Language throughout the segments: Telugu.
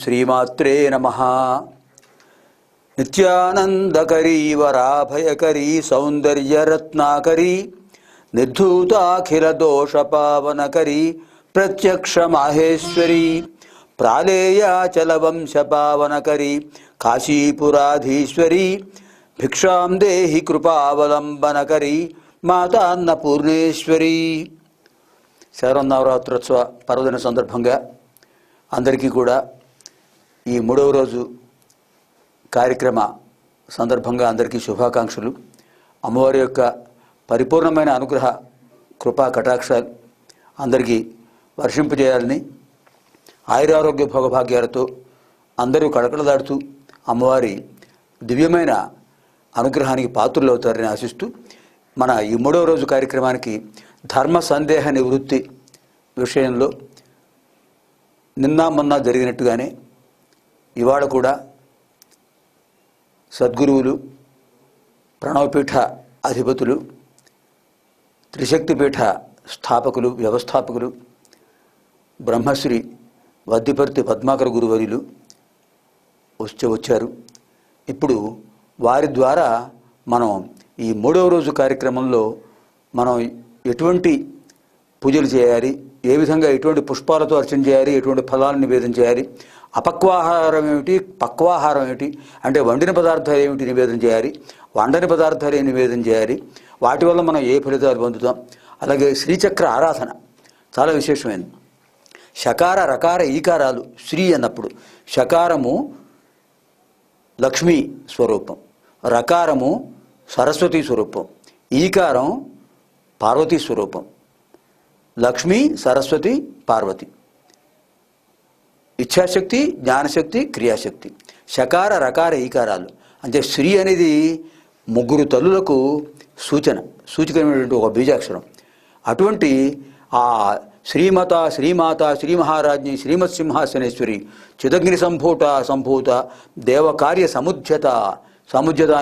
శ్రీమాత్రే నమః. నిత్యానందకరీ వరాభయకరీ సౌందర్యరత్నాకరీ నిర్ధూతాఖిలదోషపావనకరీ ప్రత్యక్ష మాహేశ్వరీ ప్రాళేయాచలవంశపావనకరీ కాశీపురాధీశ్వరీ భిక్షాం దేహి కృపావలంబనకరీ మాతాన్నపూర్ణేశ్వరీ. శరన్నవరాత్రోత్సవ పర్వదిన సందర్భంగా అందరికీ కూడా ఈ 3వ రోజు కార్యక్రమ సందర్భంగా అందరికీ శుభాకాంక్షలు. అమ్మవారి యొక్క పరిపూర్ణమైన అనుగ్రహ కృపా కటాక్షాలు అందరికీ వర్షింపజేయాలని, ఆయురారోగ్య భోగభాగ్యాలతో అందరూ కడకడదాడుతూ అమ్మవారి దివ్యమైన అనుగ్రహానికి పాత్రులు అవుతారని ఆశిస్తూ మన ఈ 3వ రోజు కార్యక్రమానికి ధర్మ సందేహ నివృత్తి విషయంలో నిన్న మొన్న జరిగినట్టుగానే ఇవాళ కూడా సద్గురువులు, ప్రణవపీఠ అధిపతులు, త్రిశక్తిపీఠ స్థాపకులు, వ్యవస్థాపకులు, బ్రహ్మశ్రీ వద్దిపర్తి పద్మాకర గురువర్యులు వచ్చారు. ఇప్పుడు వారి ద్వారా మనం ఈ 3వ రోజు కార్యక్రమంలో మనం ఎటువంటి పూజలు చేయాలి, ఏ విధంగా ఎటువంటి పుష్పాలతో అర్చన చేయాలి, ఎటువంటి ఫలాలను నివేదన చేయాలి, అపక్వాహారం ఏమిటి, పక్వాహారం ఏమిటి, అంటే వండిన పదార్థాలు ఏమిటి నివేదన చేయాలి, వండని పదార్థాలు ఏమి నివేదన చేయాలి, వాటి వల్ల మనం ఏ ఫలితాలు పొందుతాం. అలాగే శ్రీచక్ర ఆరాధన చాలా విశేషమైనది. షకార రకార ఈకారాలు శ్రీ అన్నప్పుడు షకారము లక్ష్మీ స్వరూపం, రకారము సరస్వతీ స్వరూపం, ఈకారం పార్వతీ స్వరూపం. లక్ష్మీ, సరస్వతి, పార్వతి, ఇచ్ఛాశక్తి, జ్ఞానశక్తి, క్రియాశక్తి. షకార రకార ఈకారాలు అంటే శ్రీ అనేది 3 తల్లులకు సూచకమైనటువంటి ఒక బీజాక్షరం. అటువంటి ఆ శ్రీమాత శ్రీ మహారాజ్ఞి శ్రీమత్ సింహాసనేశ్వరి చిదగ్ని సంభూత దేవకార్య సముజ్జత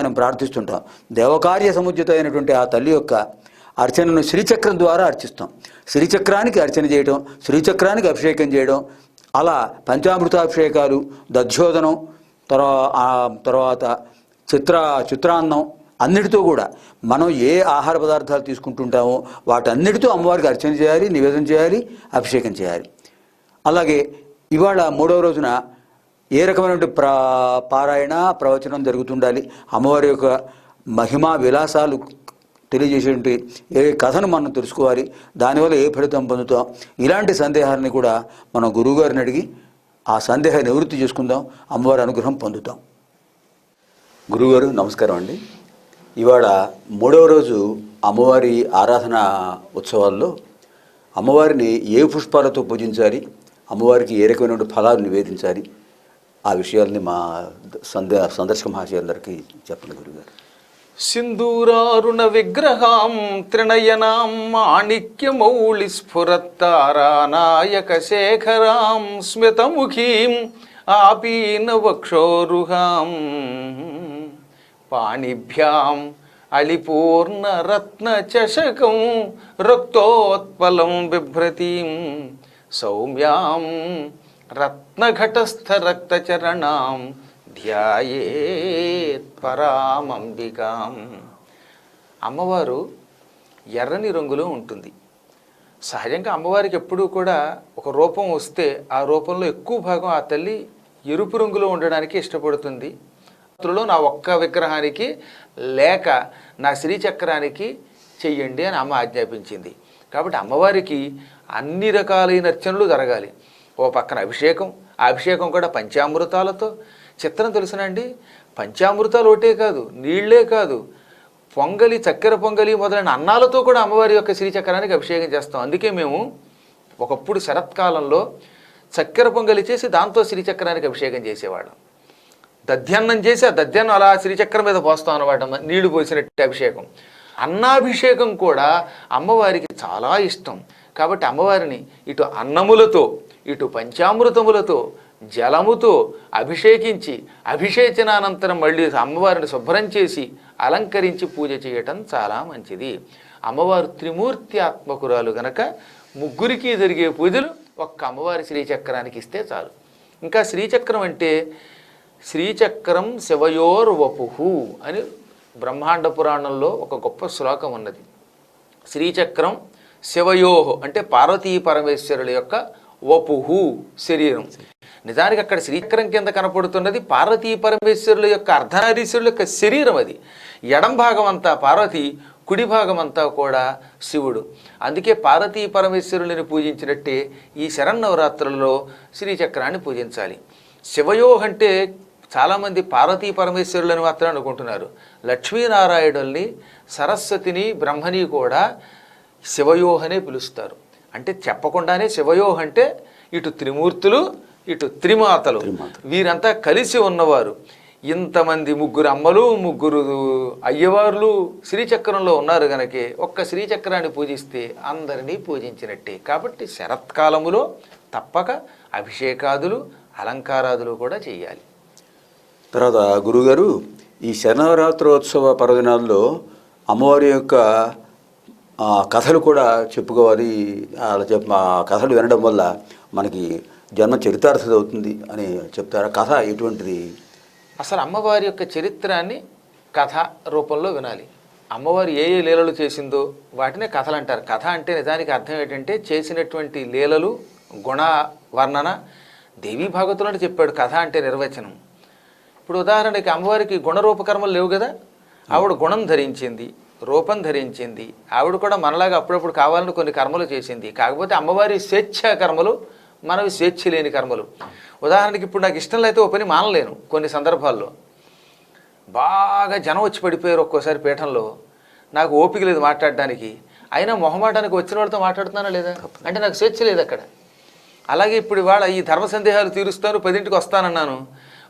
అని ప్రార్థిస్తుంటాం. దేవకార్య సముజ్జత అయినటువంటి ఆ తల్లి యొక్క అర్చనను శ్రీచక్రం ద్వారా అర్చిస్తాం. శ్రీచక్రానికి అర్చన చేయడం, శ్రీచక్రానికి అభిషేకం చేయడం, అలా పంచామృతాభిషేకాలు, దధ్యోదనం, తర్వాత చిత్రాన్నం అన్నిటితో కూడా మనం ఏ ఆహార పదార్థాలు తీసుకుంటుంటామో వాటన్నిటితో అమ్మవారికి అర్చన చేయాలి, నివేదన చేయాలి, అభిషేకం చేయాలి. అలాగే ఇవాళ 3వ రోజున ఏ రకమైనటువంటి పారాయణ ప్రవచనం జరుగుతుండాలి, అమ్మవారి యొక్క మహిమా విలాసాలు తెలియజేసేటువంటి ఏ కథను మనం తెలుసుకోవాలి, దానివల్ల ఏ ఫలితం పొందుతాం, ఇలాంటి సందేహాన్ని కూడా మనం గురువుగారిని అడిగి ఆ సందేహ నివృత్తి చేసుకుందాం, అమ్మవారి అనుగ్రహం పొందుతాం. గురువుగారు నమస్కారం అండి. ఇవాళ 3వ రోజు అమ్మవారి ఆరాధన ఉత్సవాల్లో అమ్మవారిని ఏ పుష్పాలతో పూజించాలి, అమ్మవారికి ఏ రకమైన ఫలాలు నివేదించాలి, ఆ విషయాల్ని మా సందర్శక మహాశయులందరికీ చెప్పండి గురుగారు. సింధూరారుణ విగ్రహాం త్రినయనాం మాణిక్యమౌళి స్ఫురత్తారానాయక శేఖరాం స్మితముఖీం ఆపీన వక్షోరుహాం పాణిభ్యాం అళిపూర్ణ రత్న చషకం రక్తోత్పలం బిభ్రతీం సౌమ్యాం రత్నఘటస్థ రక్తచరణాం ధ్యాయేత్ పరామంబికాం. అమ్మవారు ఎర్రని రంగులో ఉంటుంది. సహజంగా అమ్మవారికి ఎప్పుడూ కూడా ఒక రూపం వస్తే ఆ రూపంలో ఎక్కువ భాగం ఆ తల్లి ఎరుపు రంగులో ఉండడానికి ఇష్టపడుతుంది. నా ఒక్క విగ్రహానికి లేక నా శ్రీచక్రానికి చెయ్యండి అని అమ్మ ఆజ్ఞాపించింది. కాబట్టి అమ్మవారికి అన్ని రకాలైన అర్చనలు జరగాలి. ఓ పక్కన అభిషేకం, ఆ అభిషేకం కూడా పంచామృతాలతో. చిత్రం తెలుసునండి, పంచామృతాలు ఒకటే కాదు, నీళ్లే కాదు, పొంగలి, చక్కెర పొంగలి మొదలైన అన్నాలతో కూడా అమ్మవారి యొక్క శ్రీచక్రానికి అభిషేకం చేస్తాం. అందుకే మేము ఒకప్పుడు శరత్కాలంలో చక్కెర పొంగలి చేసి దాంతో శ్రీచక్రానికి అభిషేకం చేసేవాళ్ళం. దధ్యాన్నం చేసి ఆ దధ్యాన్నం అలా శ్రీచక్రం మీద పోస్తాం అన్నమాట, నీళ్లు పోసినట్టు అభిషేకం. అన్నాభిషేకం కూడా అమ్మవారికి చాలా ఇష్టం. కాబట్టి అమ్మవారిని ఇటు అన్నములతో ఇటు పంచామృతములతో జలముతో అభిషేకించి అభిషేచనానంతరం మళ్ళీ అమ్మవారిని శుభ్రం చేసి అలంకరించి పూజ చేయటం చాలా మంచిది. అమ్మవారు త్రిమూర్తి ఆత్మకురాలు గనక ముగ్గురికి జరిగే పూజలు ఒక్క అమ్మవారి శ్రీచక్రానికి ఇస్తే చాలు. ఇంకా శ్రీచక్రం అంటే శ్రీచక్రం శివయోర్వపుహు అని బ్రహ్మాండ పురాణంలో ఒక గొప్ప శ్లోకం ఉన్నది. శ్రీచక్రం శివయోహు అంటే పార్వతీ పరమేశ్వరుల యొక్క వపుహు శరీరం. నిజానికి అక్కడ శ్రీచక్రం కింద కనపడుతున్నది పార్వతీ పరమేశ్వరుల యొక్క అర్ధనారీశ్వరుల యొక్క శరీరం. అది ఎడం భాగం అంతా పార్వతి, కుడి భాగం అంతా కూడా శివుడు. అందుకే పార్వతీ పరమేశ్వరులని పూజించినట్టే ఈ శరన్నవరాత్రులలో శ్రీచక్రాన్ని పూజించాలి. శివయోహ్ అంటే చాలామంది పార్వతీ పరమేశ్వరులని మాత్రం అనుకుంటున్నారు. లక్ష్మీనారాయణుల్ని, సరస్వతిని, బ్రహ్మని కూడా శివయోహ్ అనే పిలుస్తారు. అంటే చెప్పకుండానే శివయోహ్ అంటే ఇటు త్రిమూర్తులు, ఇటు త్రిమాతలు, వీరంతా కలిసి ఉన్నవారు. ఇంతమంది ముగ్గురు అమ్మలు, ముగ్గురు అయ్యవార్లు శ్రీచక్రంలో ఉన్నారు గనకే ఒక్క శ్రీచక్రాన్ని పూజిస్తే అందరినీ పూజించినట్టే. కాబట్టి శరత్కాలములో తప్పక అభిషేకాదులు, అలంకారాదులు కూడా చేయాలి. తర్వాత గురుగారు, ఈ శరన్నవరాత్రోత్సవ పర్వదినాల్లో అమ్మవారి యొక్క కథలు కూడా చెప్పుకోవాలి. అలా కథలు వినడం వల్ల మనకి జన్మ చరితార్థత అవుతుంది అని చెప్తారా? కథ ఎటువంటిది? అసలు అమ్మవారి యొక్క చరిత్రాన్ని కథ రూపంలో వినాలి. అమ్మవారు ఏ ఏ లీలలు చేసిందో వాటినే కథలు అంటారు. కథ అంటే నిజానికి అర్థం ఏంటంటే చేసినటువంటి లీలలు, గుణ వర్ణన. దేవీ భాగవతంలో చెప్పాడు కథ అంటే నిర్వచనం. ఇప్పుడు ఉదాహరణకి అమ్మవారికి గుణరూపకర్మలు లేవు కదా. ఆవిడ గుణం ధరించింది, రూపం ధరించింది. ఆవిడ కూడా మనలాగా అప్పుడప్పుడు కావాలని కొన్ని కర్మలు చేసింది. కాకపోతే అమ్మవారి స్వేచ్ఛా కర్మలు, మనవి స్వేచ్ఛ లేని కర్మలు. ఉదాహరణకి ఇప్పుడు నాకు ఇష్టం లేకపోతే ఓ పని మానలేను. కొన్ని సందర్భాల్లో బాగా జనం వచ్చి పడిపోయారు ఒక్కోసారి పీఠంలో, నాకు ఓపిక లేదు మాట్లాడడానికి. అయినా మొహమాటానికి వచ్చిన వాళ్ళతో మాట్లాడుతున్నానా లేదా అంటే నాకు స్వేచ్ఛ లేదు అక్కడ. అలాగే ఇప్పుడు ఇవాళ ఈ ధర్మ సందేహాలు తీరుస్తాను, 10ంటికి వస్తానన్నాను.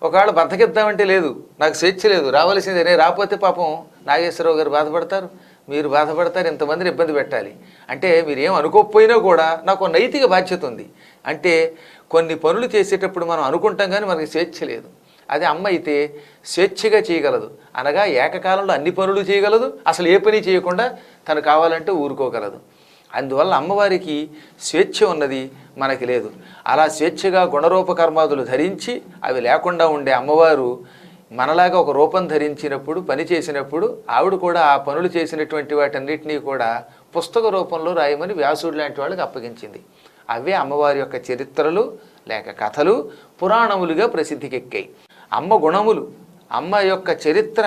ఒకవేళ బద్దకిద్దామంటే లేదు, నాకు స్వేచ్ఛ లేదు, రావాల్సిందే. రాకపోతే పాపం నాగేశ్వరరావు గారు బాధపడతారు, మీరు బాధపడతారు, ఇంతమందిని ఇబ్బంది పెట్టాలి. అంటే మీరేం అనుకోకపోయినా కూడా నాకు నైతిక బాధ్యత ఉంది. అంటే కొన్ని పనులు చేసేటప్పుడు మనం అనుకుంటాం కానీ మనకి స్వేచ్ఛ లేదు. అదే అమ్మ అయితే స్వేచ్ఛగా చేయగలదు. అనగా ఏకకాలంలో అన్ని పనులు చేయగలదు, అసలు ఏ పని చేయకుండా తను కావాలంటే ఊరుకోగలదు. అందువల్ల అమ్మవారికి స్వేచ్ఛ ఉన్నది, మనకి లేదు. అలా స్వేచ్ఛగా గుణరూపకర్మాదులు ధరించి అవి లేకుండా ఉండే అమ్మవారు మనలాగా ఒక రూపం ధరించినప్పుడు, పని చేసినప్పుడు ఆవిడ కూడా ఆ పనులు చేసినటువంటి వాటన్నిటినీ కూడా పుస్తక రూపంలో రాయమని వ్యాసుడు లాంటి వాళ్ళకి అప్పగించింది. అవే అమ్మవారి యొక్క చరిత్రలు లేక కథలు పురాణములుగా ప్రసిద్ధికెక్కాయి. అమ్మ గుణములు, అమ్మ యొక్క చరిత్ర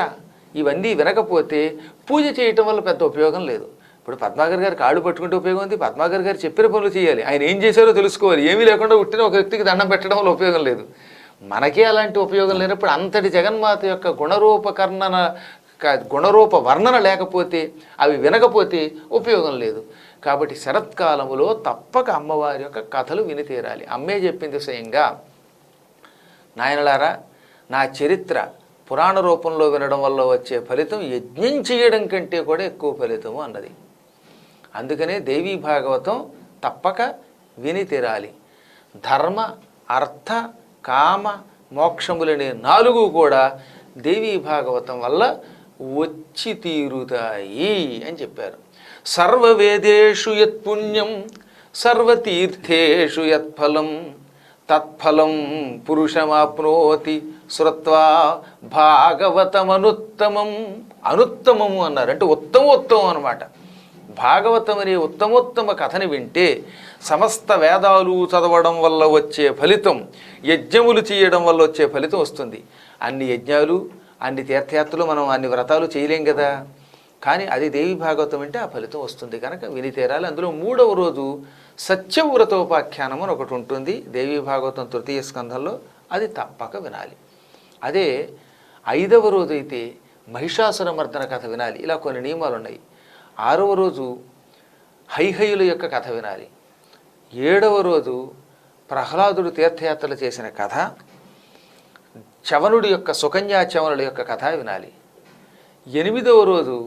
ఇవన్నీ వినకపోతే పూజ చేయటం వల్ల పెద్ద ఉపయోగం లేదు. ఇప్పుడు పద్మాకర్ గారు కాళ్ళు పట్టుకుంటే ఉపయోగం ఉంది. పద్మాకర్ గారు చెప్పిన పనులు చేయాలి. ఆయన ఏం చేశారో తెలుసుకోవాలి. ఏమీ లేకుండా పుట్టిన ఒక వ్యక్తికి దండం పెట్టడం వల్ల ఉపయోగం లేదు. మనకే అలాంటి ఉపయోగం లేనప్పుడు అంతటి జగన్మాత యొక్క గుణరూప వర్ణన లేకపోతే, అవి వినకపోతే ఉపయోగం లేదు. కాబట్టి శరత్కాలములో తప్పక అమ్మవారి యొక్క కథలు విని తీరాలి. అమ్మే చెప్పింది స్వయంగా, నాయనలారా నా చరిత్ర పురాణ రూపంలో వినడం వల్ల వచ్చే ఫలితం యజ్ఞం చేయడం కంటే కూడా ఎక్కువ ఫలితము అన్నది. అందుకనే దేవీ భాగవతం తప్పక విని తీరాలి. ధర్మ, అర్థ, కామ, మోక్షములనే 4 కూడా దేవీ భాగవతం వల్ల వచ్చి తీరుతాయి అని చెప్పారు. సర్వవేదేషు యత్పుణ్యం సర్వతీర్థేషు యత్ఫలం తత్ఫలం పురుషమాప్నోతి శ్రుత్వా భాగవతమనుత్తమం. అనుత్తమము అన్నారు అంటే ఉత్తమోత్తమం అన్నమాట. భాగవతం అనే ఉత్తమోత్తమ కథని వింటే సమస్త వేదాలు చదవడం వల్ల వచ్చే ఫలితం, యజ్ఞములు చేయడం వల్ల వచ్చే ఫలితం వస్తుంది. అన్ని యజ్ఞాలు, అన్ని తీర్థయాత్రలు, మనం అన్ని వ్రతాలు చేయలేం కదా. కానీ అది దేవి భాగవతం అంటే ఆ ఫలితం వస్తుంది కనుక విని తీరాలి. అందులో 3వ రోజు సత్యవ్రతోపాఖ్యానం అని ఒకటి ఉంటుంది దేవీ భాగవతం 3వ స్కంధంలో, అది తప్పక వినాలి. అదే 5వ రోజు అయితే మహిషాసుర మర్దన కథ వినాలి. ఇలా కొన్ని నియమాలు ఉన్నాయి. 6వ రోజు హైహయుల యొక్క కథ వినాలి. 7వ రోజు ప్రహ్లాదుడు తీర్థయాత్రలు చేసిన కథ, చవనుడి యొక్క సుకన్యా చవనుల యొక్క కథ వినాలి. 8వ రోజు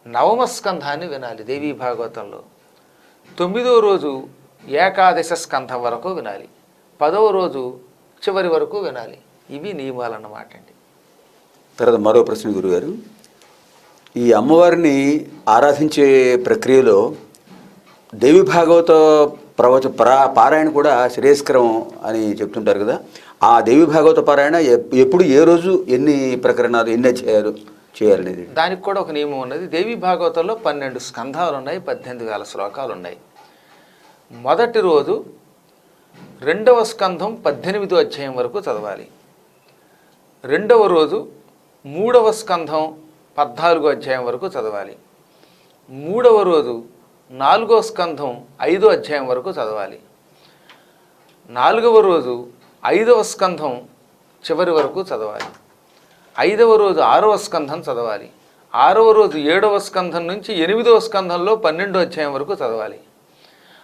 నవమ స్కంధాన్ని వినాలి దేవీ భాగవతంలో. 9వ రోజు ఏకాదశ స్కంధం వరకు వినాలి. 10వ రోజు చివరి వరకు వినాలి. ఇవి నియమాలు అన్నమాట అండి. తర్వాత మరో ప్రశ్న గురుగారు, ఈ అమ్మవారిని ఆరాధించే ప్రక్రియలో దేవి భాగవత పారాయణ కూడా శ్రేయస్కరం అని చెప్తుంటారు కదా. ఆ దేవి భాగవత పారాయణ ఎప్పుడు ఏ రోజు ఎన్ని ప్రకరణాలు ఎన్ని అధ్యాయాలు చేయాలనేది దానికి కూడా ఒక నియమం ఉన్నది. దేవి భాగవతంలో 12 స్కంధాలు ఉన్నాయి, 18,000 శ్లోకాలు ఉన్నాయి. మొదటి రోజు 2వ స్కంధం 18వ అధ్యాయం వరకు చదవాలి. 2వ రోజు 3వ స్కంధం 14వ అధ్యాయం వరకు చదవాలి. 3వ రోజు 4వ స్కంధం 5వ అధ్యాయం వరకు చదవాలి. 4వ రోజు 5వ స్కంధం చివరి వరకు చదవాలి. 5వ రోజు 6వ స్కంధం చదవాలి. 6వ రోజు 7వ స్కంధం నుంచి 8వ స్కంధంలో 12వ అధ్యాయం వరకు చదవాలి.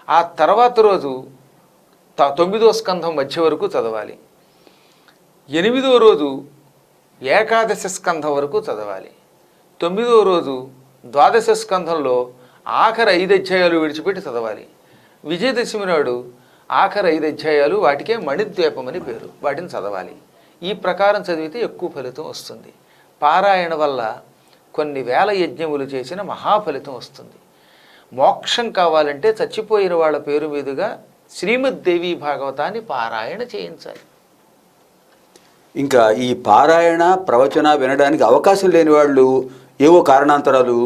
ఆ తర్వాత రోజు 9వ స్కంధం మధ్య వరకు చదవాలి. 8వ రోజు ఏకాదశ స్కంధం వరకు చదవాలి. 9వ రోజు ద్వాదశ స్కంధంలో ఆఖరి 5 అధ్యాయాలు విడిచిపెట్టి చదవాలి. విజయదశమి నాడు ఆఖరి 5 అధ్యాయాలు, వాటికే మణిద్వీపం అని పేరు, వాటిని చదవాలి. ఈ ప్రకారం చదివితే ఎక్కువ ఫలితం వస్తుంది. పారాయణ వల్ల కొన్ని వేల యజ్ఞములు చేసిన మహాఫలితం వస్తుంది. మోక్షం కావాలంటే చచ్చిపోయిన వాళ్ళ పేరు మీదుగా శ్రీమద్దేవి భాగవతాన్ని పారాయణ చేయించాలి. ఇంకా ఈ పారాయణ ప్రవచన వినడానికి అవకాశం లేని వాళ్ళు ఏవో కారణాంతరాలు,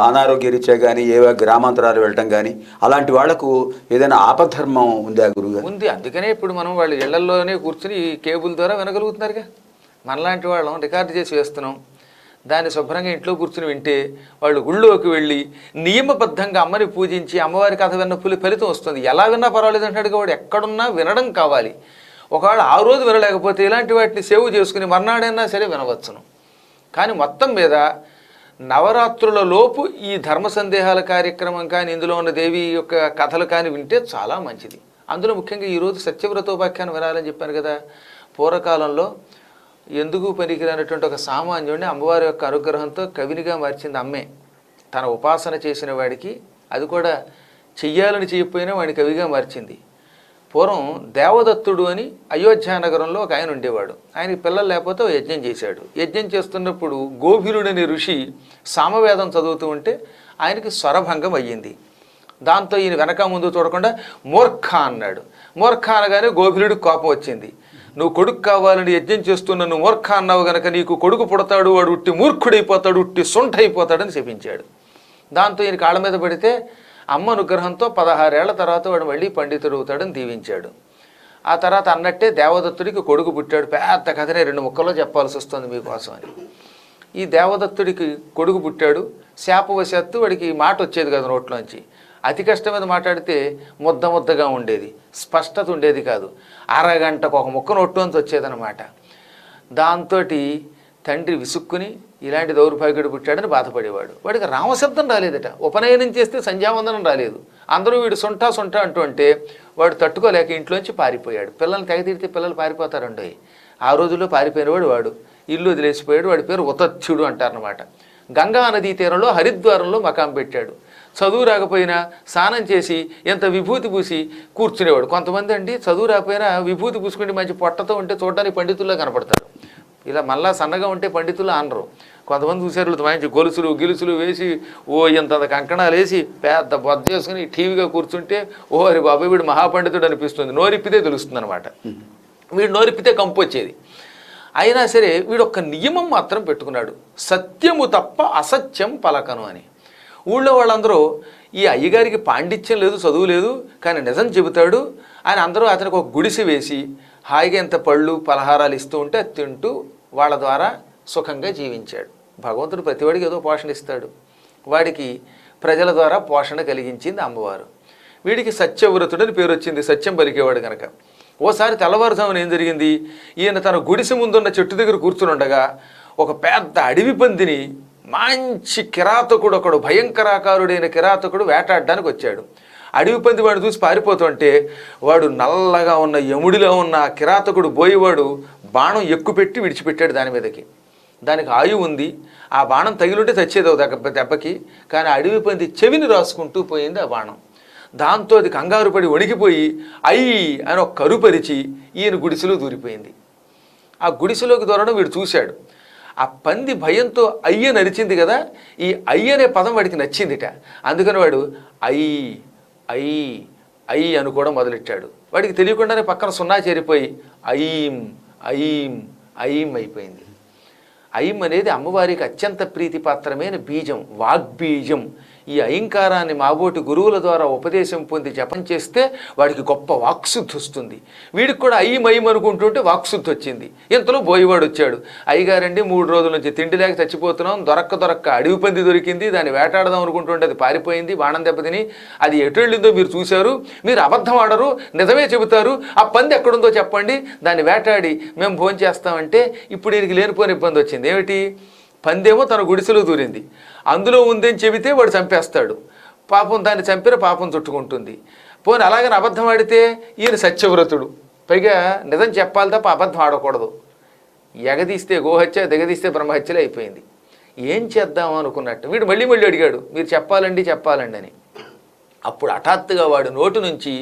అనారోగ్య రీత్యా కానీ ఏవో గ్రామాంతరాలు వెళ్ళటం కానీ, అలాంటి వాళ్లకు ఏదైనా ఆపద్ధర్మం ఉందా గురువుగారు? ఉంది. అందుకనే ఇప్పుడు మనం వాళ్ళ ఇళ్లలోనే కూర్చుని ఈ కేబుల్ ద్వారా వినగలుగుతున్నారుగా. మనలాంటి వాళ్ళం రికార్డు చేసి వేస్తున్నాం. దాన్ని శుభ్రంగా ఇంట్లో కూర్చుని వింటే వాళ్ళు గుళ్ళోకి వెళ్ళి నియమబద్ధంగా అమ్మని పూజించి అమ్మవారి కథ విన్న ఫలితం వస్తుంది. ఎలా విన్నా పర్వాలేదు అంటాడుగా. వాడు ఎక్కడున్నా వినడం కావాలి. ఒకవేళ ఆ రోజు వినలేకపోతే ఇలాంటి వాటిని సేవ్ చేసుకుని మర్నాడైనా సరే వినవచ్చును. కానీ మొత్తం మీద నవరాత్రుల లోపు ఈ ధర్మ సందేహాల కార్యక్రమం కానీ, ఇందులో ఉన్న దేవి యొక్క కథలు కానీ వింటే చాలా మంచిది. అందులో ముఖ్యంగా ఈరోజు సత్యవ్రతోపాఖ్యానం వినాలని చెప్పాను కదా. పూర్వకాలంలో ఎందుకు పనికిరానటువంటి ఒక సామాన్యుడిని అమ్మవారి యొక్క అనుగ్రహంతో కవినిగా మార్చింది అమ్మే. తన ఉపాసన చేసిన వాడికి, అది కూడా చెయ్యాలని చేయకపోయినా వాడిని కవిగా మార్చింది. పూర్వం దేవదత్తుడు అని అయోధ్యానగరంలో ఒక ఆయన ఉండేవాడు. ఆయనకి పిల్లలు లేకపోతే ఓ యజ్ఞం చేశాడు. యజ్ఞం చేస్తున్నప్పుడు గోభిలుడని ఋషి సామవేదం చదువుతూ ఉంటే ఆయనకి స్వరభంగం అయ్యింది. దాంతో ఈయన వెనక ముందు చూడకుండా మూర్ఖ అన్నాడు. మూర్ఖ అనగానే గోభిలుడికి కోపం వచ్చింది. నువ్వు కొడుకు కావాలని యజ్ఞం చేస్తున్న నువ్వు మూర్ఖ అన్నావు గనక నీకు కొడుకు పుడతాడు, వాడు ఉట్టి మూర్ఖుడైపోతాడు, ఉట్టి సొంట అయిపోతాడని చెప్పించాడు. దాంతో ఈయన కాళ్ళ మీద పడితే అమ్మ అనుగ్రహంతో 16 ఏళ్ల తర్వాత వాడు మళ్ళీ పండితుడు అవుతాడని దీవించాడు. ఆ తర్వాత అన్నట్టే దేవదత్తుడికి కొడుకు పుట్టాడు. పెద్ద కథనే 2 ముక్కల్లో చెప్పాల్సి వస్తుంది మీకోసం అని. ఈ దేవదత్తుడికి కొడుకు పుట్టాడు. శాపవశాత్తు వాడికి మాట వచ్చేది కదా నోట్లోంచి. అతి కష్టం మీద మాట్లాడితే ముద్దగా ఉండేది, స్పష్టత ఉండేది కాదు. అరగంటకు ఒక ముక్క నోట్లోంచి వచ్చేదనమాట. దాంతో తండ్రి విసుక్కుని ఇలాంటి దౌర్భాగ్యుడు పుట్టాడని బాధపడేవాడు. వాడికి రామశబ్దం రాలేదట. ఉపనయనం చేస్తే సంధ్యావందనం రాలేదు. అందరూ వీడు సొంట అంటూ అంటే వాడు తట్టుకోలేక ఇంట్లోంచి పారిపోయాడు. పిల్లల్ని తెగతీడితే పిల్లలు పారిపోతారండి. ఆ రోజుల్లో పారిపోయినవాడు వాడు. ఇల్లు వదిలేసిపోయాడు. వాడి పేరు ఉతత్యుడు అంటారనమాట. గంగా నదీ తీరంలో హరిద్వారంలో మకాం పెట్టాడు. చదువు రాకపోయినా స్నానం చేసి ఎంత విభూతి పూసి కూర్చునేవాడు. కొంతమంది అండి చదువు రాకపోయినా విభూతి పూసుకుంటే మంచి పొట్టతో ఉంటే చూడడానికి పండితుల్లో కనపడతారు. ఇలా మళ్ళా సన్నగా ఉంటే పండితులు అనరు. కొంతమంది చూసారు మంచి గొలుసులు గిలుసులు వేసి ఇంత కంకణాలు వేసి పెద్ద బొద్ద చేసుకుని టీవీగా కూర్చుంటే అరే బాబాయ్ వీడు మహాపండితుడు అనిపిస్తుంది. నోరిప్పితే తెలుస్తుంది అనమాట. వీడు నోరిప్పితే కంపు వచ్చేది. అయినా సరే వీడు ఒక నియమం మాత్రం పెట్టుకున్నాడు. సత్యము తప్ప అసత్యం పలకను అని. ఊళ్ళో వాళ్ళందరూ ఈ అయ్యగారికి పాండిత్యం లేదు, చదువు లేదు, కానీ నిజం చెబుతాడు అని అందరూ అతనికి ఒక గుడిసె వేసి హాయిగా ఎంత పళ్ళు పలహారాలు ఇస్తూ ఉంటే అది తింటూ వాళ్ళ ద్వారా సుఖంగా జీవించాడు. భగవంతుడు ప్రతివాడికి ఏదో పోషణ ఇస్తాడు. వాడికి ప్రజల ద్వారా పోషణ కలిగించింది అమ్మవారు. వీడికి సత్యవ్రతుడని పేరు వచ్చింది, సత్యం పలికేవాడు కనుక. ఓసారి తెల్లవారుజామున ఏం జరిగింది, ఈయన తన గుడిసె ముందున్న చెట్టు దగ్గర కూర్చుని ఉండగా ఒక పెద్ద అడవి పందిని మంచి కిరాతకుడు, ఒకడు భయంకరాకారుడైన కిరాతకుడు వేటాడడానికి వచ్చాడు. అడవి పంది వాడు చూసి పారిపోతుంటే వాడు నల్లగా ఉన్న యముడిలో ఉన్న కిరాతకుడు బోయేవాడు బాణం ఎక్కుపెట్టి విడిచిపెట్టాడు దాని మీదకి. దానికి ఆయువు ఉంది. ఆ బాణం తగిలింటే చచ్చేది దెబ్బకి. కానీ అడవి పంది చెవిని రాసుకుంటూ పోయింది ఆ బాణం. దాంతో అది కంగారు పడి వణికిపోయి అయ్యి అని ఒక కరుపరిచి ఈయన గుడిసెలో దూరిపోయింది. ఆ గుడిసెలోకి దూరడం వీడు చూశాడు. ఆ పంది భయంతో అయ్య నరిచింది కదా, ఈ అయ్యనే పదం వాడికి నచ్చిందిట. అందుకని వాడు అయ్యి ఐ అని కూడా మొదలెట్టాడు. వాడికి తెలియకుండానే పక్కన సున్నా చేరిపోయి ఐం ఐం ఐం అయిపోయింది. ఐం అనేది అమ్మవారికి అత్యంత ప్రీతిపాత్రమైన బీజం, వాగ్బీజం. ఈ ఐంకారాన్ని మాబోటి గురువుల ద్వారా ఉపదేశం పొంది జపం చేస్తే వాడికి గొప్ప వాక్శుద్ధి వస్తుంది. వీడికి కూడా ఐం ఐం అనుకుంటుంటే వాక్శుద్ధి వచ్చింది. ఇంతలో బోయివాడు వచ్చాడు. అయ్యగారండి 3 రోజుల నుంచి తిండి లేక చచ్చిపోతున్నాం, దొరక్క అడవి పంది దొరికింది, దాన్ని వేటాడదాం అనుకుంటుంటే అది పారిపోయింది, బాణం దెబ్బతిని. అది ఎటు వెళ్ళిందో మీరు చూశారు, మీరు అబద్ధం ఆడరు, నిజమే చెబుతారు. ఆ పంది ఎక్కడుందో చెప్పండి, దాన్ని వేటాడి మేము భోజనం చేస్తామంటే ఇప్పుడు దీనికి లేనిపోని ఇబ్బంది వచ్చింది. ఏమిటి? పందేమో తన గుడిసెలో దూరింది, అందులో ఉందని చెబితే వాడు చంపేస్తాడు. పాపం దాన్ని చంపిన పాపం చుట్టుకుంటుంది. పోనీ అలాగని అబద్ధం ఆడితే ఈయన సత్యవ్రతుడు, పైగా నిజం చెప్పాలి తప్ప అబద్ధం ఆడకూడదు. ఎగదీస్తే గోహత్య, దిగదీస్తే బ్రహ్మహత్యలే అయిపోయింది. ఏం చేద్దాం అనుకున్నట్టు వీడు మళ్ళీ అడిగాడు, మీరు చెప్పాలండి అని. అప్పుడు హఠాత్తుగా వాడి నోటి నుంచి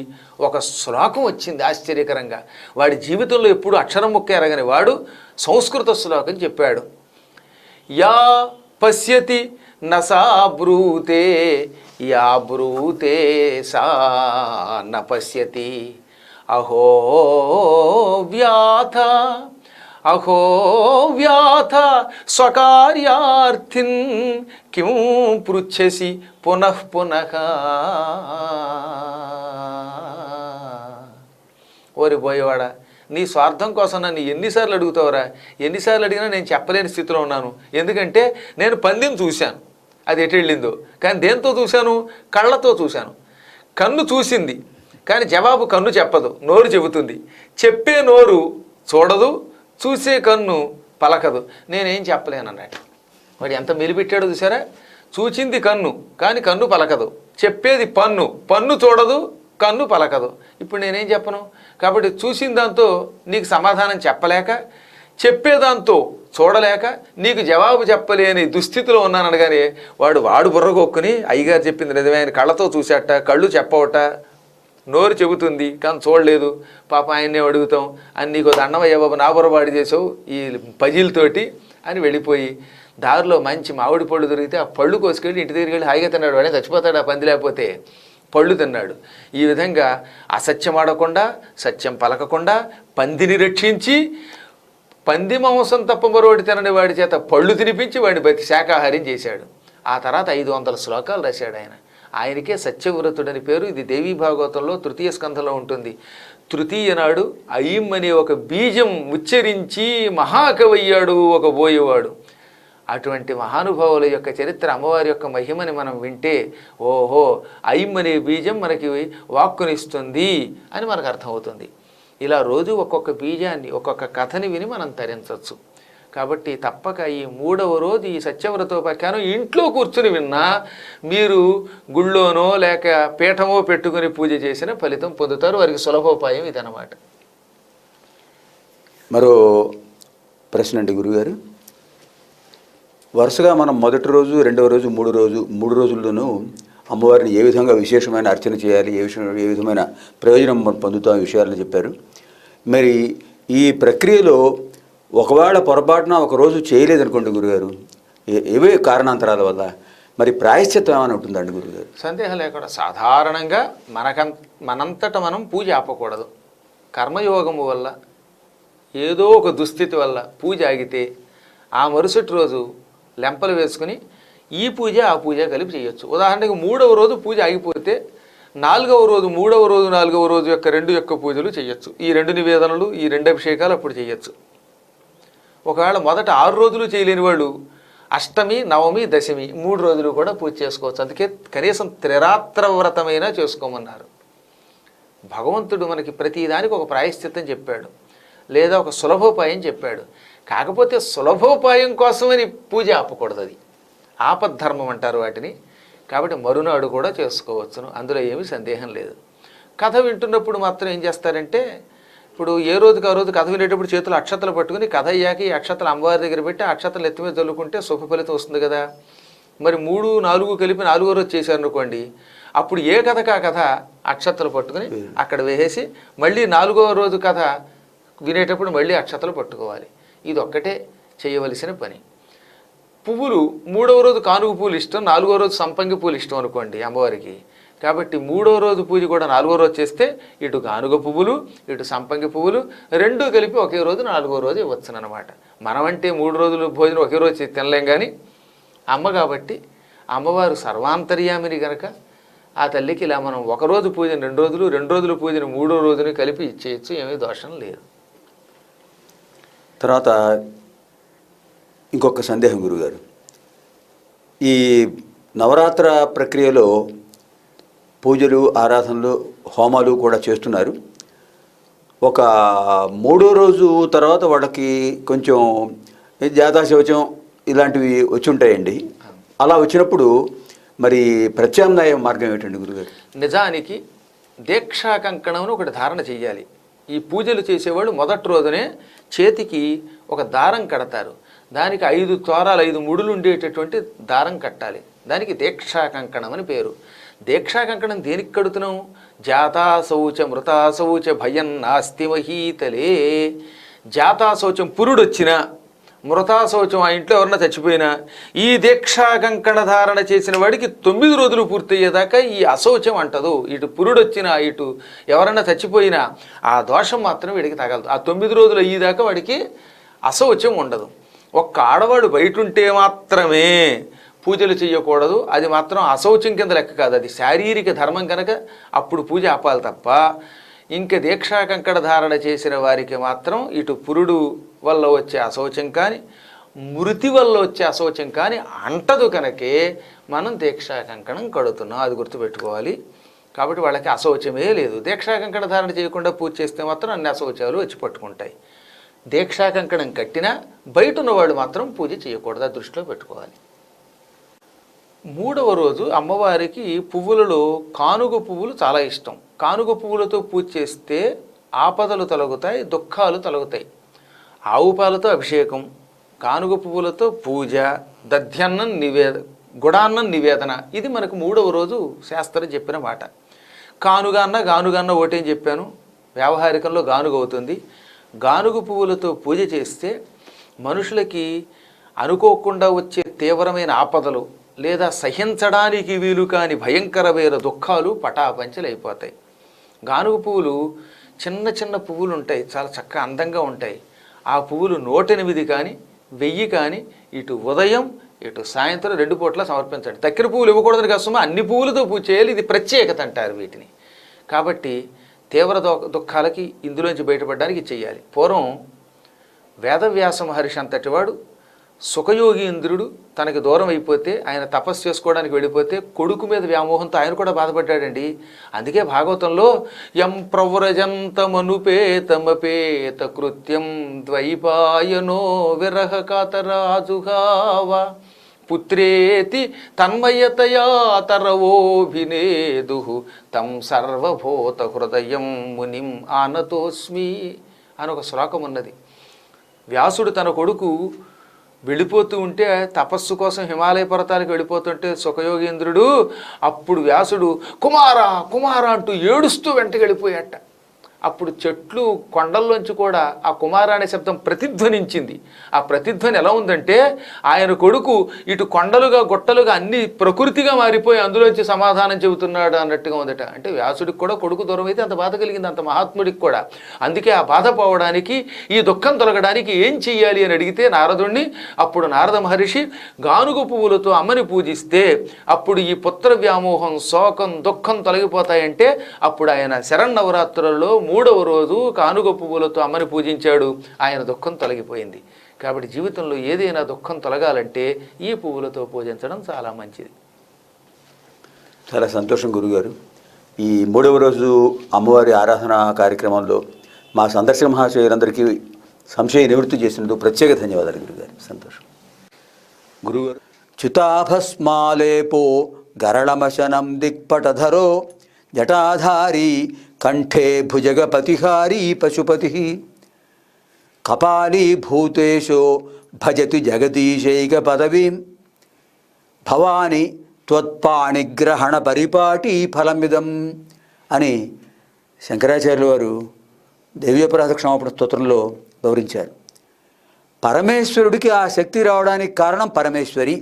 ఒక శ్లోకం వచ్చింది ఆశ్చర్యకరంగా. వాడి జీవితంలో ఎప్పుడు అక్షరం ముక్క ఎరగని వాడు సంస్కృత శ్లోకం చెప్పాడు. యా పశ్యతి నసా బ్రూతే, యా బ్రూతే సా న పశ్యతి, అహో వ్యాథ అహో వ్యాథ స్వకార్యార్థిన్ కిం పృచ్ఛసి పునః పునః. ఓరి పోయేవాడా, నీ స్వార్థం కోసం నన్ను ఎన్నిసార్లు అడుగుతావురా? ఎన్నిసార్లు అడిగినా నేను చెప్పలేని స్థితిలో ఉన్నాను. ఎందుకంటే నేను పందిని చూశాను, అది ఎటు వెళ్ళిందో. కానీ దేంతో చూశాను? కళ్ళతో చూశాను. కన్ను చూసింది, కానీ జవాబు కన్ను చెప్పదు, నోరు చెబుతుంది. చెప్పే నోరు చూడదు, చూసే కన్ను పలకదు. నేనేం చెప్పలేను అన్నట్టు. వాడు ఎంత మెలిపెట్టాడో చూసారా? చూచింది కన్ను, కానీ కన్ను పలకదు. చెప్పేది పన్ను, పన్ను చూడదు, కన్ను పలకదు. ఇప్పుడు నేనేం చెప్పను? కాబట్టి చూసిన దాంతో నీకు సమాధానం చెప్పలేక, చెప్పేదాంతో చూడలేక, నీకు జవాబు చెప్పలేని దుస్థితిలో ఉన్నాను అనగానే వాడు బుర్రగొక్కుని అయ్యగారు చెప్పింది నిజమే, ఆయన కళ్ళతో చూశాట, కళ్ళు చెప్పవట, నోరు చెబుతుంది కానీ చూడలేదు. పాప ఆయన్నే అడుగుతాం అని, నీకు దండమయ్య బాబు, నా బుర్రబాడి చేసావు ఈ పజిల్తోటి అని వెళ్ళిపోయి, దారిలో మంచి మామిడి పళ్ళు దొరికితే ఆ పళ్ళు కోసుకెళ్ళి ఇంటి దగ్గరికి వెళ్ళి హాయిగా తిన్నాడు. వాడే చచ్చిపోతాడు ఆ పంది లేకపోతే. పళ్ళు తిన్నాడు. ఈ విధంగా అసత్యం ఆడకుండా, సత్యం పలకకుండా, పందిని రక్షించి, పంది మాంసం తప్ప మరొకటి తినని వాడి చేత పళ్ళు తినిపించి వాడిని బతి శాకాహారం చేశాడు. ఆ తర్వాత 500 శ్లోకాలు రాశాడు ఆయన. ఆయనకే సత్యవ్రతుడని పేరు. ఇది దేవీ భాగవతంలో 3వ స్కంధంలో ఉంటుంది. తృతీయ నాడు ఐం అనే ఒక బీజం ఉచ్చరించి మహాకవయ్యాడు ఒక బోయేవాడు. అటువంటి మహానుభావుల యొక్క చరిత్ర, అమ్మవారి యొక్క మహిమని మనం వింటే, ఓహో ఐం అనే బీజం మనకి వాక్కునిస్తుంది అని మనకు అర్థమవుతుంది. ఇలా రోజు ఒక్కొక్క బీజాన్ని, ఒక్కొక్క కథని విని మనం తరించవచ్చు. కాబట్టి తప్పక ఈ 3వ రోజు ఈ సత్యవ్రతోపాఖ్యానం ఇంట్లో కూర్చుని విన్నా మీరు గుళ్ళోనో లేక పీఠమో పెట్టుకుని పూజ చేసిన ఫలితం పొందుతారు. వారికి సులభోపాయం ఇదన్నమాట. మరో ప్రశ్న అండి గురుగారు. వరుసగా మనం మొదటి రోజు, 2వ రోజు, 3 రోజుల్లోనూ అమ్మవారిని ఏ విధంగా విశేషమైన అర్చన చేయాలి, ఏ విధమైన ప్రయోజనం పొందుతాం ఈ విషయాలను చెప్పారు. మరి ఈ ప్రక్రియలో ఒకవేళ పొరపాటున ఒక రోజు చేయలేదనుకోండి గురుగారు, ఏవే కారణాంతరాల వల్ల, మరి ప్రాయశ్చిత్తం ఏమైనా ఉంటుందండి గురుగారు? సందేహం లేకుండా సాధారణంగా మనంతట మనం పూజ ఆపకూడదు. కర్మయోగము వల్ల, ఏదో ఒక దుస్థితి వల్ల పూజ ఆగితే ఆ మరుసటి రోజు లెంపలు వేసుకుని ఈ పూజ ఆ పూజ కలిపి చేయొచ్చు. ఉదాహరణకి 3వ రోజు పూజ ఆగిపోతే 4వ రోజు, 3వ రోజు, 4వ రోజు యొక్క 2 యొక్క పూజలు చేయొచ్చు. ఈ 2 నివేదనలు, ఈ 2 అభిషేకాలు అప్పుడు చేయొచ్చు. ఒకవేళ మొదట 6 రోజులు చేయలేని వాళ్ళు అష్టమి, నవమి, దశమి 3 రోజులు కూడా పూజ చేసుకోవచ్చు. అందుకే కనీసం త్రిరాత్ర వ్రతమైనా చేసుకోమన్నారు. భగవంతుడు మనకి ప్రతిదానికి ఒక ప్రాయశ్చిత్తం చెప్పాడు, లేదా ఒక సులభోపాయం చెప్పాడు. కాకపోతే సులభోపాయం కోసమని పూజ ఆపకూడదు. అది ఆపద్ధర్మం అంటారు వాటిని. కాబట్టి మరునాడు కూడా చేసుకోవచ్చును, అందులో ఏమీ సందేహం లేదు. కథ వింటున్నప్పుడు మాత్రం ఏం చేస్తారంటే, ఇప్పుడు ఏ రోజుకి ఆ రోజు కథ వినేటప్పుడు చేతులు అక్షతలు పట్టుకుని కథ అయ్యాక ఈ అక్షతలు అమ్మవారి దగ్గర పెట్టి అక్షతలు ఎత్తి మీద చల్లుకుంటే శుభ ఫలితం వస్తుంది కదా. మరి 3, 4 కలిపి 4వ రోజు చేశారనుకోండి, అప్పుడు ఏ కథకు ఆ కథ అక్షతలు పట్టుకుని అక్కడ వేసేసి మళ్ళీ 4వ రోజు కథ వినేటప్పుడు మళ్ళీ అక్షతలు పట్టుకోవాలి. ఇది ఒక్కటే చేయవలసిన పని. పువ్వులు 3వ రోజు కానుగ పూలు ఇష్టం, 4వ రోజు సంపంగి పూలు ఇష్టం అనుకోండి అమ్మవారికి. కాబట్టి 3వ రోజు పూజ కూడా 4వ రోజు చేస్తే ఇటు గానుగ పువ్వులు ఇటు సంపంగి పువ్వులు రెండూ కలిపి ఒకే రోజు 4వ రోజు ఇవ్వచ్చునమాట. మనమంటే 3 రోజులు భోజనం ఒకే రోజు తినలేం, కానీ అమ్మ కాబట్టి అమ్మవారు సర్వాంతర్యామిని కనుక ఆ తల్లికి ఇలా మనం ఒకరోజు పూజను 2 రోజులు, 2 రోజులు పూజను 3వ రోజుని కలిపి ఇచ్చేయచ్చు, ఏమీ దోషం లేదు. తర్వాత ఇంకొక సందేహం గురుగారు, ఈ నవరాత్ర ప్రక్రియలో పూజలు, ఆరాధనలు, హోమాలు కూడా చేస్తున్నారు. ఒక 3వ రోజు తర్వాత వాళ్ళకి కొంచెం జాతాశౌచం ఇలాంటివి వచ్చి ఉంటాయండి. అలా వచ్చినప్పుడు మరి ప్రత్యామ్నాయ మార్గం ఏమిటండి గురుగారు? నిజానికి దీక్షా కంకణం ఒకటి ధారణ చెయ్యాలి. ఈ పూజలు చేసేవాళ్ళు మొదటి రోజునే చేతికి ఒక దారం కడతారు. దానికి 5 త్వరాలు 5 ముడులు ఉండేటటువంటి దారం కట్టాలి. దానికి దీక్షా కంకణం అని పేరు. దీక్షా కంకణం దేనికి కడుతున్నాం? జాతాశౌచ మృతాశౌచ భయం నాస్తి మహీతలే. జాతాశౌచం పురుడొచ్చినా, మృతాశౌచం ఆ ఇంట్లో ఎవరన్నా చచ్చిపోయినా ఈ దీక్షా కంకణ ధారణ చేసిన వాడికి 9 రోజులు పూర్తయ్యేదాకా ఈ అశౌచం అంటదు. ఇటు పురుడొచ్చినా ఇటు ఎవరన్నా చచ్చిపోయినా ఆ దోషం మాత్రం వీడికి తగలదు. ఆ 9 రోజులు అయ్యేదాకా వాడికి అశౌచం ఉండదు. ఒక్క ఆడవాడు బయట ఉంటే మాత్రమే పూజలు చేయకూడదు. అది మాత్రం అశౌచం కింద లెక్క కాదు, అది శారీరక ధర్మం కనుక అప్పుడు పూజ ఆపాలి తప్ప. ఇంకా దీక్షా కంకణ ధారణ చేసిన వారికి మాత్రం ఇటు పురుడు వల్ల వచ్చే అశౌచం కానీ మృతి వల్ల వచ్చే అశౌచం కానీ అంటదు కనుకే మనం దీక్షా కంకణం కడుతున్నాం, అది గుర్తుపెట్టుకోవాలి. కాబట్టి వాళ్ళకి అశౌచమే లేదు. దీక్షా కంకణ ధారణ చేయకుండా పూజ చేస్తే మాత్రం అన్ని అశౌచాలు వచ్చి పట్టుకుంటాయి. దీక్షా కంకణం కట్టినా బయట ఉన్నవాళ్ళు మాత్రం పూజ చేయకూడదు, అది దృష్టిలో పెట్టుకోవాలి. 3వ రోజు అమ్మవారికి పువ్వులలో కానుగ పువ్వులు చాలా ఇష్టం. కానుగ పువ్వులతో పూజ చేస్తే ఆపదలు తొలగుతాయి, దుఃఖాలు తొలగుతాయి. ఆవు పాలతో అభిషేకం, కానుగ పువ్వులతో పూజ, దధ్యన్నం గుడాన్నం నివేదన, ఇది మనకు 3వ రోజు శాస్త్రం చెప్పిన మాట. గానుగన్న ఒకటేం చెప్పాను, వ్యావహారికంలో గానుగ అవుతుంది. గానుగ పువ్వులతో పూజ చేస్తే మనుషులకి అనుకోకుండా వచ్చే తీవ్రమైన ఆపదలు లేదా సహించడానికి వీలు కాని భయంకరమైన దుఃఖాలు పటాపంచలైపోతాయి. గానుగ పువ్వులు చిన్న చిన్న పువ్వులు ఉంటాయి, చాలా చక్కగా అందంగా ఉంటాయి. ఆ పువ్వులు 108 కానీ 1000 కానీ ఇటు ఉదయం ఇటు సాయంత్రం 2 పూట్ల సమర్పించండి. తక్కిన పువ్వులు ఇవ్వకూడదని కష్టమో అన్ని పువ్వులతో పూజ చేయాలి, ఇది ప్రత్యేకత అంటారు వీటిని. కాబట్టి తీవ్ర దుఃఖాలకి ఇందులోంచి బయటపడడానికి చేయాలి. పూర్వం వేదవ్యాస మహర్షి అంతటివాడు సుఖయోగి ఇంద్రుడు తనకి దూరం అయిపోతే, ఆయన తపస్సు చేసుకోవడానికి వెళ్ళిపోతే కొడుకు మీద వ్యామోహంతో ఆయన కూడా బాధపడ్డాడండి. అందుకే భాగవతంలో యం ప్రవ్రజంతమనుపేతమపేత కృత్యం ద్వైపాయనో విరహ కాతరాజుగావ పుత్రేతి తన్మయతయా తరవోభినేదు తం సర్వభూత హృదయం మునిం ఆనతోస్మి అని ఒక శ్లోకం ఉన్నది. వ్యాసుడు తన కొడుకు వెళ్ళిపోతూ ఉంటే, తపస్సు కోసం హిమాలయ పర్వతాలకు వెళ్ళిపోతుంటే సుఖయోగేంద్రుడు, అప్పుడు వ్యాసుడు కుమారా కుమారా అంటూ ఏడుస్తూ వెంటకి వెళ్ళిపోయాట. అప్పుడు చెట్లు కొండల్లోంచి కూడా ఆ కుమార అనే శబ్దం ప్రతిధ్వనించింది. ఆ ప్రతిధ్వని ఎలా ఉందంటే ఆయన కొడుకు ఇటు కొండలుగా గుట్టలుగా అన్ని ప్రకృతిగా మారిపోయి అందులోంచి సమాధానం చెబుతున్నాడు అన్నట్టుగా ఉందట. అంటే వ్యాసుడికి కూడా కొడుకు దూరం అయితే అంత బాధ కలిగింది, అంత మహాత్ముడికి కూడా. అందుకే ఆ బాధ పోవడానికి, ఈ దుఃఖం తొలగడానికి ఏం చెయ్యాలి అని అడిగితే నారదుణ్ణి, అప్పుడు నారద మహర్షి గానుగ పువ్వులతో అమ్మని పూజిస్తే అప్పుడు ఈ పుత్ర వ్యామోహం, శోకం, దుఃఖం తొలగిపోతాయంటే అప్పుడు ఆయన శరన్నవరాత్రులలో 3వ రోజు కానుగ పువ్వులతో అమ్మని పూజించాడు. ఆయన దుఃఖం తొలగిపోయింది. కాబట్టి జీవితంలో ఏదైనా దుఃఖం తొలగాలంటే ఈ పువ్వులతో పూజించడం చాలా మంచిది. చాలా సంతోషం గురుగారు. ఈ 3వ రోజు అమ్మవారి ఆరాధన కార్యక్రమంలో మా సందర్శక మహాశయులందరికీ సంశయ నివృత్తి చేసినందుకు ప్రత్యేక ధన్యవాదాలు గురుగారు. సంతోషం. గురుగారు చ్యుతాభస్మాలేపో గరళమశనం దిక్పటధరో జటాధారీ కంఠే భుజగపతిహారీ పశుపతి కపాలీభూతేశో భజతి జగదీశైక పదవీం భవాని త్వత్పాణిగ్రహణ పరిపాటి ఫలమిదం అని శంకరాచార్యుల వారు దేవ్యపరాధ క్షమాపణ స్తోత్రంలో వివరించారు. పరమేశ్వరుడికి ఆ శక్తి రావడానికి కారణం పరమేశ్వరి.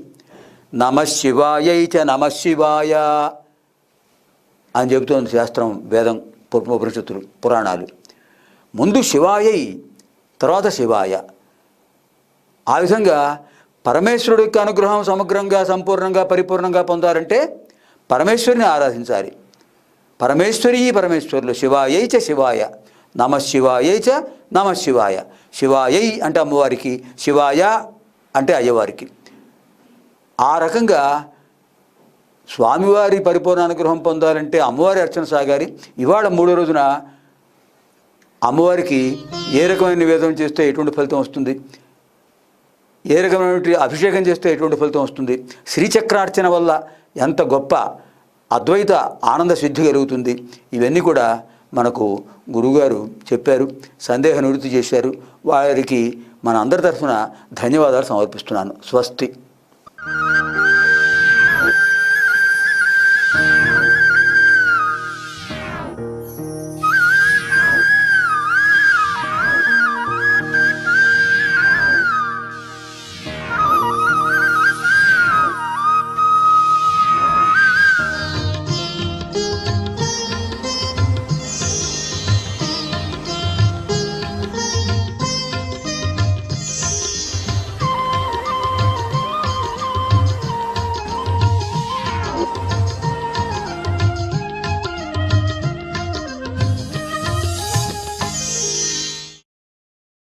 నమఃశివాయై చ నమఃశివాయ అని చెబుతోంది శాస్త్రం, వేదం, ఉపనిషత్తులు, పురాణాలు. ముందు శివాయై, తర్వాత శివాయ. ఆ విధంగా పరమేశ్వరుడి యొక్క అనుగ్రహం సమగ్రంగా, సంపూర్ణంగా, పరిపూర్ణంగా పొందాలంటే పరమేశ్వరిని ఆరాధించాలి. పరమేశ్వరీ పరమేశ్వరులు. శివాయై చ శివాయ, నమశివాయై చ నమశివాయ. శివాయై అంటే అమ్మవారికి, శివాయ అంటే అయ్యవారికి. ఆ రకంగా స్వామివారి పరిపూర్ణ అనుగ్రహం పొందాలంటే అమ్మవారి అర్చన సాగాలి. ఇవాళ మూడో రోజున అమ్మవారికి ఏ రకమైన నివేదన చేస్తే ఎటువంటి ఫలితం వస్తుంది, ఏ రకమైన అభిషేకం చేస్తే ఎటువంటి ఫలితం వస్తుంది, శ్రీచక్రార్చన వల్ల ఎంత గొప్ప అద్వైత ఆనంద సిద్ధి కలుగుతుంది, ఇవన్నీ కూడా మనకు గురువుగారు చెప్పారు, సందేహ నివృత్తి చేశారు. వారికి మన అందరి తరఫున ధన్యవాదాలు సమర్పిస్తున్నాను. స్వస్తి.